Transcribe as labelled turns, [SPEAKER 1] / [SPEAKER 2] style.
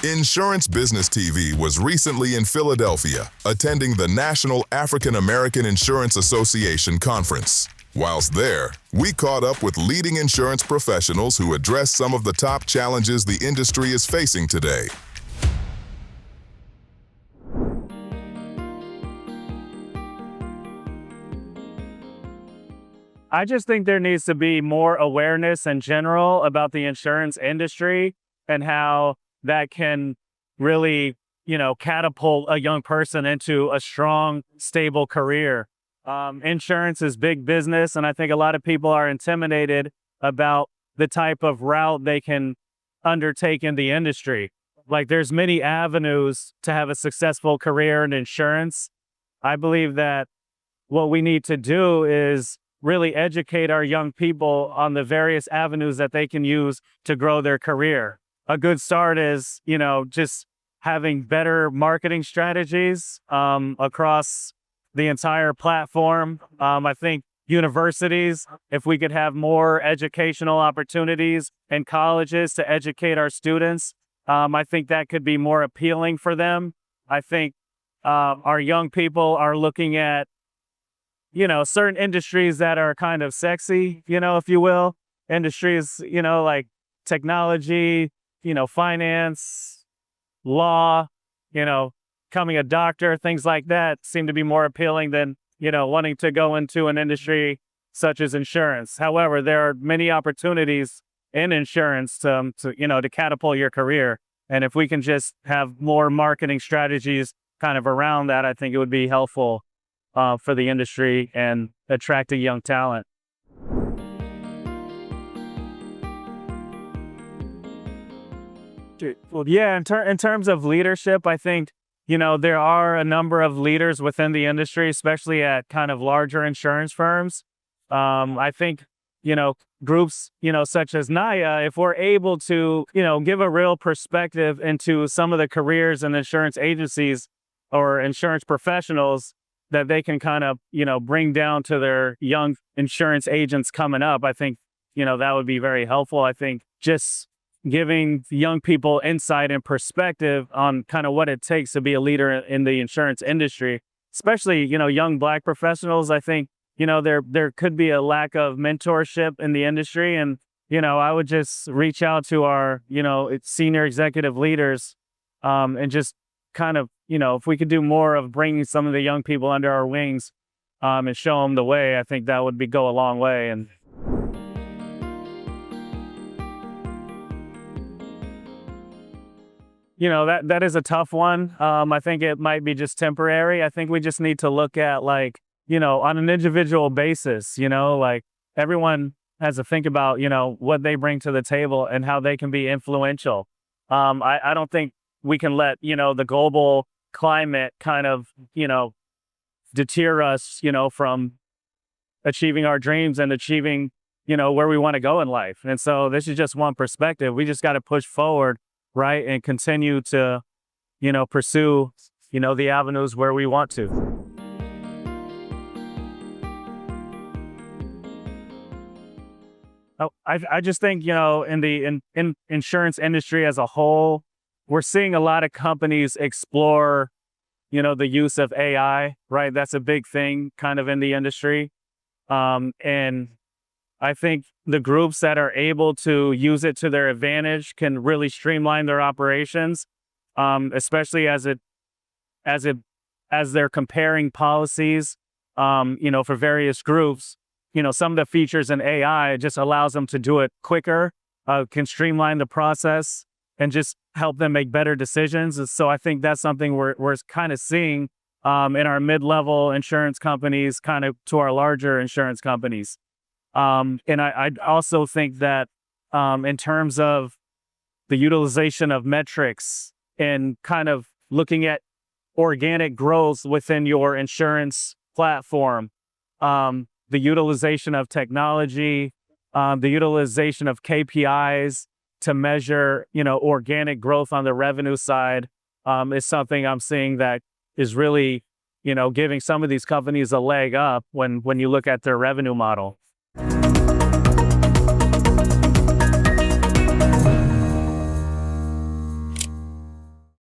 [SPEAKER 1] Insurance Business TV was recently in Philadelphia, attending the National African American Insurance Association conference. Whilst there, we caught up with leading insurance professionals who addressed some of the top challenges the industry is facing today.
[SPEAKER 2] I just think there needs to be more awareness in general about the insurance industry and how that can really, catapult a young person into a strong, stable career. Insurance is big business, and I think a lot of people are intimidated about the type of route they can undertake in the industry. Like, there's many avenues to have a successful career in insurance. I believe that what we need to do is really educate our young people on the various avenues that they can use to grow their career. A good start is, just having better marketing strategies across the entire platform. I think universities, if we could have more educational opportunities in colleges to educate our students, I think that could be more appealing for them. I think our young people are looking at, certain industries that are kind of sexy, if you will. Industries, like technology, finance, law, becoming a doctor, things like that seem to be more appealing than, wanting to go into an industry such as insurance. However, there are many opportunities in insurance to catapult your career. And if we can just have more marketing strategies kind of around that, I think it would be helpful for the industry and attracting young talent. Well, yeah, in terms of leadership, I think, there are a number of leaders within the industry, especially at kind of larger insurance firms. I think, groups, such as NAIA, if we're able to, give a real perspective into some of the careers in insurance agencies or insurance professionals that they can kind of, bring down to their young insurance agents coming up, I think, that would be very helpful. I think just giving young people insight and perspective on kind of what it takes to be a leader in the insurance industry, especially, young Black professionals. I think, there could be a lack of mentorship in the industry. And, I would just reach out to our, senior executive leaders and just kind of, if we could do more of bringing some of the young people under our wings and show them the way, I think that would go a long way. And that is a tough one. I think it might be just temporary. I think we just need to look at, like, on an individual basis, like, everyone has to think about, what they bring to the table and how they can be influential. I don't think we can let, the global climate kind of, deter us, from achieving our dreams and achieving, where we want to go in life. And so this is just one perspective. We just got to push forward, right, and continue to, pursue, the avenues where we want to. I just think, in the insurance industry as a whole, we're seeing a lot of companies explore, the use of AI, right? That's a big thing kind of in the industry. And I think the groups that are able to use it to their advantage can really streamline their operations, especially as they're comparing policies, for various groups. Some of the features in AI just allows them to do it quicker, can streamline the process and just help them make better decisions. And so I think that's something we're kind of seeing in our mid-level insurance companies, kind of to our larger insurance companies. And I also think that in terms of the utilization of metrics and kind of looking at organic growth within your insurance platform, the utilization of technology, the utilization of KPIs to measure, organic growth on the revenue side is something I'm seeing that is really, giving some of these companies a leg up when you look at their revenue model.